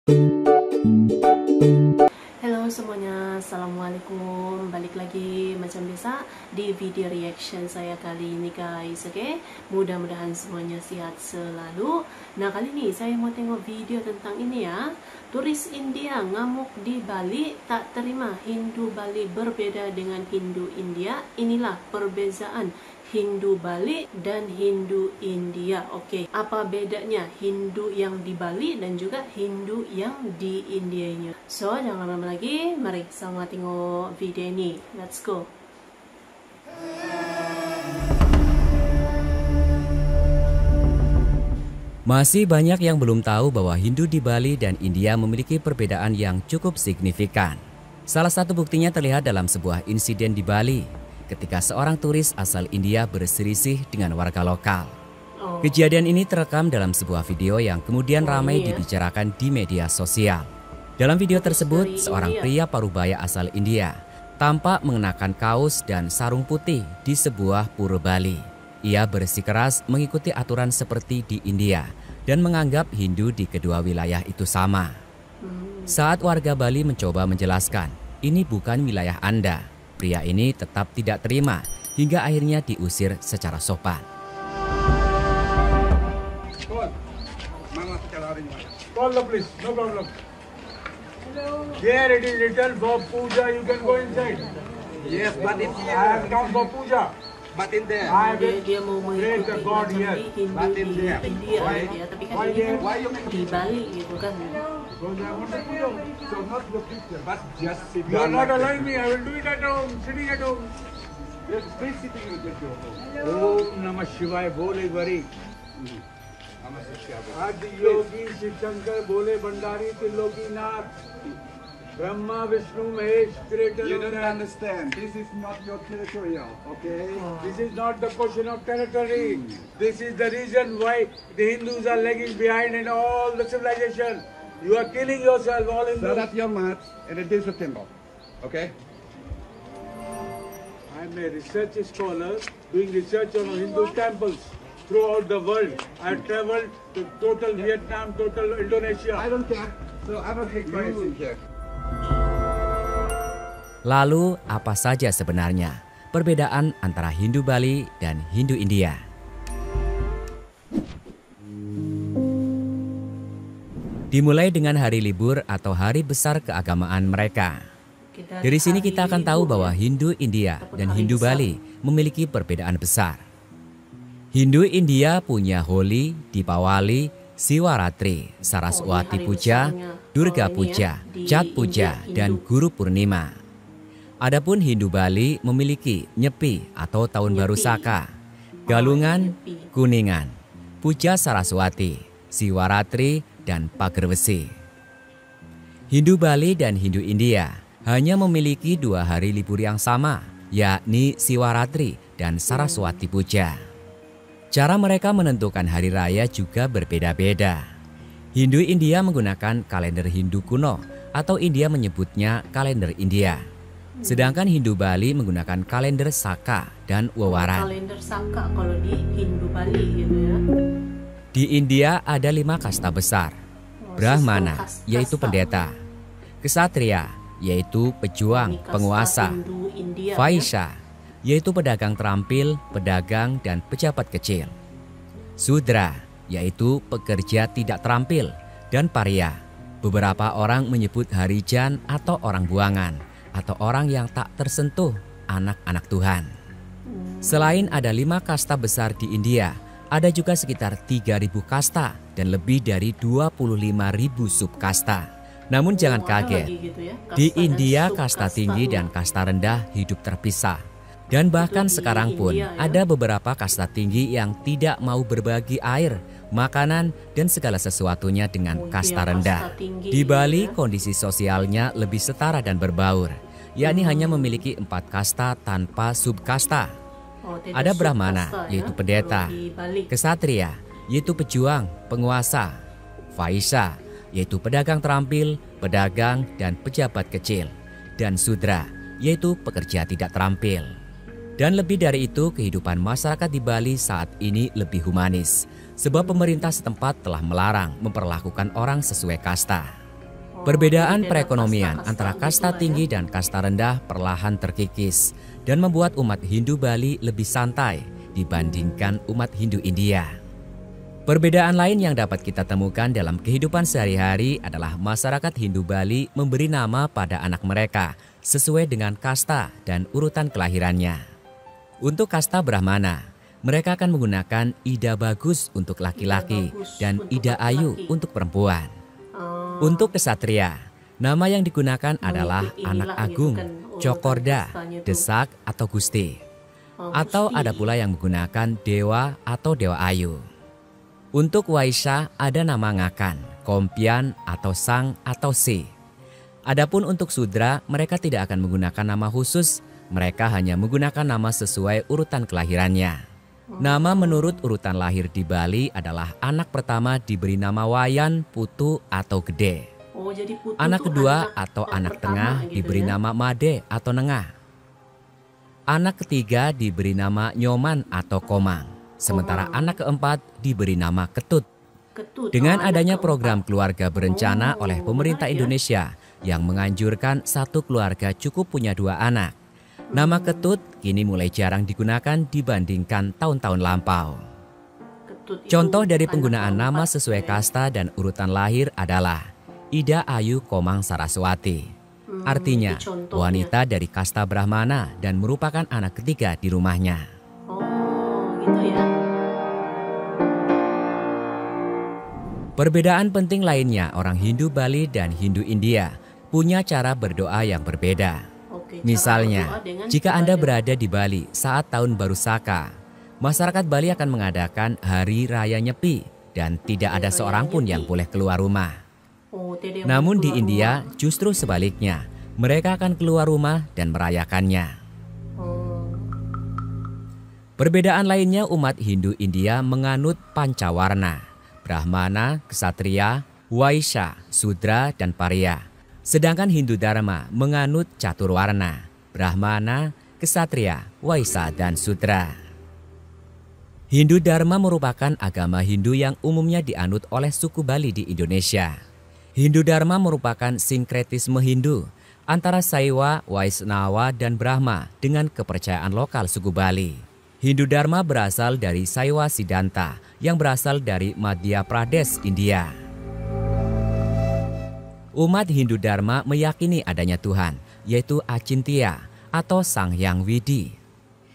Halo semuanya, assalamualaikum. Balik lagi macam biasa di video reaction saya kali ini guys. Oke, mudah-mudahan semuanya sehat selalu. Nah, kali ini saya mau tengok video tentang ini ya. Turis India ngamuk di Bali, tak terima Hindu Bali berbeda dengan Hindu India. Inilah perbezaan Hindu Bali dan Hindu India. Oke, apa bedanya Hindu yang di Bali dan juga Hindu yang di Indianya? So, jangan lama lagi, mari sama tengok video ini. Let's go. Masih banyak yang belum tahu bahwa Hindu di Bali dan India memiliki perbedaan yang cukup signifikan. Salah satu buktinya terlihat dalam sebuah insiden di Bali, ketika seorang turis asal India berselisih dengan warga lokal. Kejadian ini terekam dalam sebuah video yang kemudian ramai dibicarakan di media sosial. Dalam video tersebut, seorang pria parubaya asal India tampak mengenakan kaos dan sarung putih di sebuah pura Bali. Ia bersikeras mengikuti aturan seperti di India dan menganggap Hindu di kedua wilayah itu sama. Saat warga Bali mencoba menjelaskan, ini bukan wilayah Anda, pria ini tetap tidak terima hingga akhirnya diusir secara sopan. Call the police, no problem. Here it is written for puja, you can go inside. Yes, but it's I have come for puja. but in there. I will Dia mau pray the mengikuti God macam here. di Hindu But in di there. India Why? dia, tapi kan Why ini there? Why you make di Bali gitu kan. Because I want to puja. so not the picture, but just sit You are down. not like allowing me, I will do it at home, sitting at home. this. Yes, please sitting with your home. Om Namah Shivaya, bole bari. Adi Yogi Shiv Shankar, bole Bandari, Triloki Nath. Brahma, Vishnu, Mahesh, creator You of don't that. understand. This is not your territorial, okay? This is not the question of territory. This is the reason why the Hindus are lagging behind in all the civilization. You are killing yourself, all So Hindus. that's your mat, and it is a temple, okay? I am a research scholar doing research on Hindu temples throughout the world. I have traveled to total Vietnam, total Indonesia. I don't care. So I don't take anything here. Lalu apa saja sebenarnya perbedaan antara Hindu Bali dan Hindu India? Dimulai dengan hari libur atau hari besar keagamaan mereka. Dari sini kita akan tahu bahwa Hindu India dan Hindu Bali memiliki perbedaan besar. Hindu India punya Holi, Dipawali, Siwaratri, Saraswati Puja, Durga Puja, Chat Puja, dan Guru Purnima. Adapun Hindu Bali memiliki Nyepi atau Tahun Baru Saka, Galungan, Kuningan, Puja Saraswati, Siwaratri, dan Pagerwesi. Hindu Bali dan Hindu India hanya memiliki 2 hari libur yang sama, yakni Siwaratri dan Saraswati Puja. Cara mereka menentukan hari raya juga berbeda-beda. Hindu India menggunakan kalender Hindu kuno atau India menyebutnya kalender India. Sedangkan Hindu Bali menggunakan kalender Saka dan Wewaran. Kalender Saka kalau di Hindu Bali gitu ya. Di India ada 5 kasta besar. Brahmana, yaitu pendeta. Ksatria, yaitu pejuang, penguasa. Vaishya, yaitu pedagang terampil, pedagang, dan pejabat kecil. Sudra, yaitu pekerja tidak terampil. Dan Parya, beberapa orang menyebut Harijan atau orang buangan, atau orang yang tak tersentuh, anak-anak Tuhan. Selain ada 5 kasta besar di India, ada juga sekitar 3.000 kasta dan lebih dari 25.000 subkasta. Namun jangan kaget, di India kasta tinggi dan kasta rendah hidup terpisah. Dan bahkan sekarang pun ada beberapa kasta tinggi yang tidak mau berbagi air, makanan, dan segala sesuatunya dengan kasta rendah. Di Bali kondisi sosialnya lebih setara dan berbaur, yakni hanya memiliki 4 kasta tanpa subkasta. Ada Brahmana, yaitu pendeta, Ksatria, yaitu pejuang, penguasa, Vaishya, yaitu pedagang terampil, pedagang, dan pejabat kecil, dan Sudra, yaitu pekerja tidak terampil. Dan lebih dari itu, kehidupan masyarakat di Bali saat ini lebih humanis, sebab pemerintah setempat telah melarang memperlakukan orang sesuai kasta. Perbedaan perekonomian antara kasta tinggi dan kasta rendah perlahan terkikis dan membuat umat Hindu Bali lebih santai dibandingkan umat Hindu India. Perbedaan lain yang dapat kita temukan dalam kehidupan sehari-hari adalah masyarakat Hindu Bali memberi nama pada anak mereka sesuai dengan kasta dan urutan kelahirannya. Untuk kasta Brahmana, mereka akan menggunakan Ida Bagus untuk laki-laki dan Ida Ayu untuk perempuan. Untuk kesatria, nama yang digunakan adalah Anak Agung, Cokorda, Desak atau Gusti. Atau ada pula yang menggunakan Dewa atau Dewa Ayu. Untuk Waisya ada nama Ngakan, Kompian atau Sang atau Si. Adapun untuk Sudra, mereka tidak akan menggunakan nama khusus, mereka hanya menggunakan nama sesuai urutan kelahirannya. Nama menurut urutan lahir di Bali adalah anak pertama diberi nama Wayan, Putu atau Gede. Jadi Putu anak kedua atau yang anak tengah gitu diberi ya? nama Made atau Nengah. Anak ketiga diberi nama Nyoman atau Komang. Sementara anak keempat diberi nama Ketut. Dengan adanya program keluarga berencana oleh pemerintah Indonesia yang menganjurkan satu keluarga cukup punya 2 anak, nama Ketut kini mulai jarang digunakan dibandingkan tahun-tahun lampau. Contoh dari penggunaan nama sesuai kasta dan urutan lahir adalah Ida Ayu Komang Saraswati. Artinya wanita dari kasta Brahmana dan merupakan anak ketiga di rumahnya. Gitu ya. Perbedaan penting lainnya orang Hindu Bali dan Hindu India punya cara berdoa yang berbeda. Misalnya, jika Anda berada di Bali saat tahun baru Saka, masyarakat Bali akan mengadakan Hari Raya Nyepi dan tidak ada seorang pun yang boleh keluar rumah. Namun di India justru sebaliknya, mereka akan keluar rumah dan merayakannya. Perbedaan lainnya umat Hindu India menganut Pancawarna, Brahmana, Ksatria, Waisya, Sudra, dan Pariya. Sedangkan Hindu Dharma menganut Caturwarna, Brahmana, Ksatria, Waisya, dan Sudra. Hindu Dharma merupakan agama Hindu yang umumnya dianut oleh suku Bali di Indonesia. Hindu Dharma merupakan sinkretisme Hindu antara Saiwa, Waisnawa, dan Brahma dengan kepercayaan lokal suku Bali. Hindu Dharma berasal dari Saiwa Siddhanta yang berasal dari Madhya Pradesh, India. Umat Hindu Dharma meyakini adanya Tuhan, yaitu Acintya atau Sang Hyang Widi.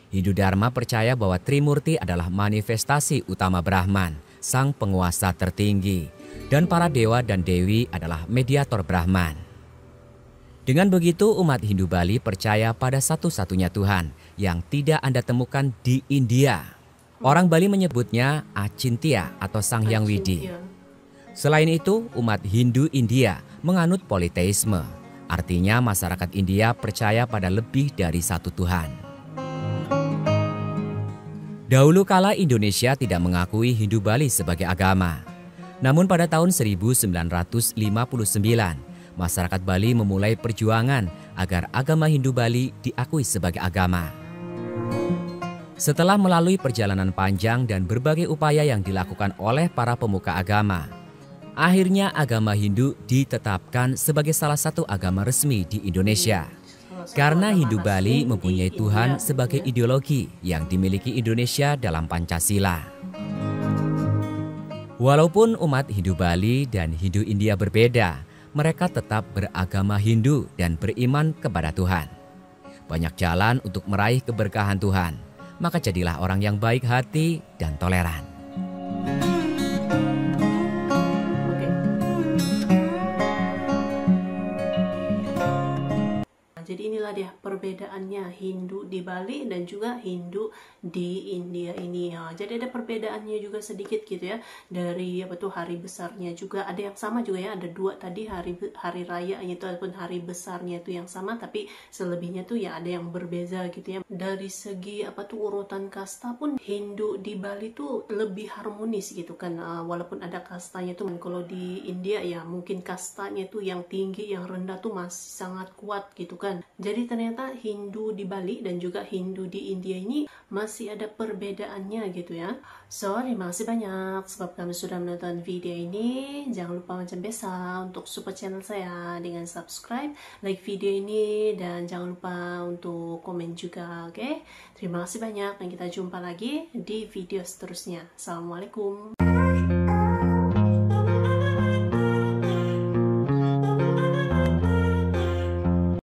Hindu Dharma percaya bahwa Trimurti adalah manifestasi utama Brahman, sang penguasa tertinggi, dan para dewa dan dewi adalah mediator Brahman. Dengan begitu umat Hindu Bali percaya pada satu-satunya Tuhan yang tidak Anda temukan di India. Orang Bali menyebutnya Acintya atau Sang Hyang Widi. Selain itu, umat Hindu India menganut politeisme. Artinya masyarakat India percaya pada lebih dari satu Tuhan. Dahulu kala Indonesia tidak mengakui Hindu Bali sebagai agama. Namun pada tahun 1959, masyarakat Bali memulai perjuangan agar agama Hindu Bali diakui sebagai agama. Setelah melalui perjalanan panjang dan berbagai upaya yang dilakukan oleh para pemuka agama, akhirnya agama Hindu ditetapkan sebagai salah satu agama resmi di Indonesia. Karena Hindu Bali mempunyai Tuhan sebagai ideologi yang dimiliki Indonesia dalam Pancasila. Walaupun umat Hindu Bali dan Hindu India berbeda, mereka tetap beragama Hindu dan beriman kepada Tuhan. Banyak jalan untuk meraih keberkahan Tuhan, maka jadilah orang yang baik hati dan toleran. Jadi inilah dia perbedaannya Hindu di Bali dan juga Hindu di India ini. Jadi ada perbedaannya juga sedikit gitu ya. Dari hari besarnya juga ada yang sama juga ya. Ada 2 tadi hari raya itu ataupun hari besarnya itu yang sama, tapi selebihnya tuh ya ada yang berbeda gitu ya. Dari segi urutan kasta pun Hindu di Bali tuh lebih harmonis gitu kan. Walaupun ada kastanya tuh, kalau di India ya mungkin kastanya tuh yang tinggi, yang rendah tuh masih sangat kuat gitu kan. Jadi Jadi ternyata Hindu di Bali dan juga Hindu di India ini masih ada perbedaannya gitu ya. So, terima kasih banyak sebab kamu sudah menonton video ini. Jangan lupa macam biasa untuk support channel saya dengan subscribe, like video ini, dan jangan lupa untuk komen juga, oke? Terima kasih banyak dan kita jumpa lagi di video seterusnya. Assalamualaikum.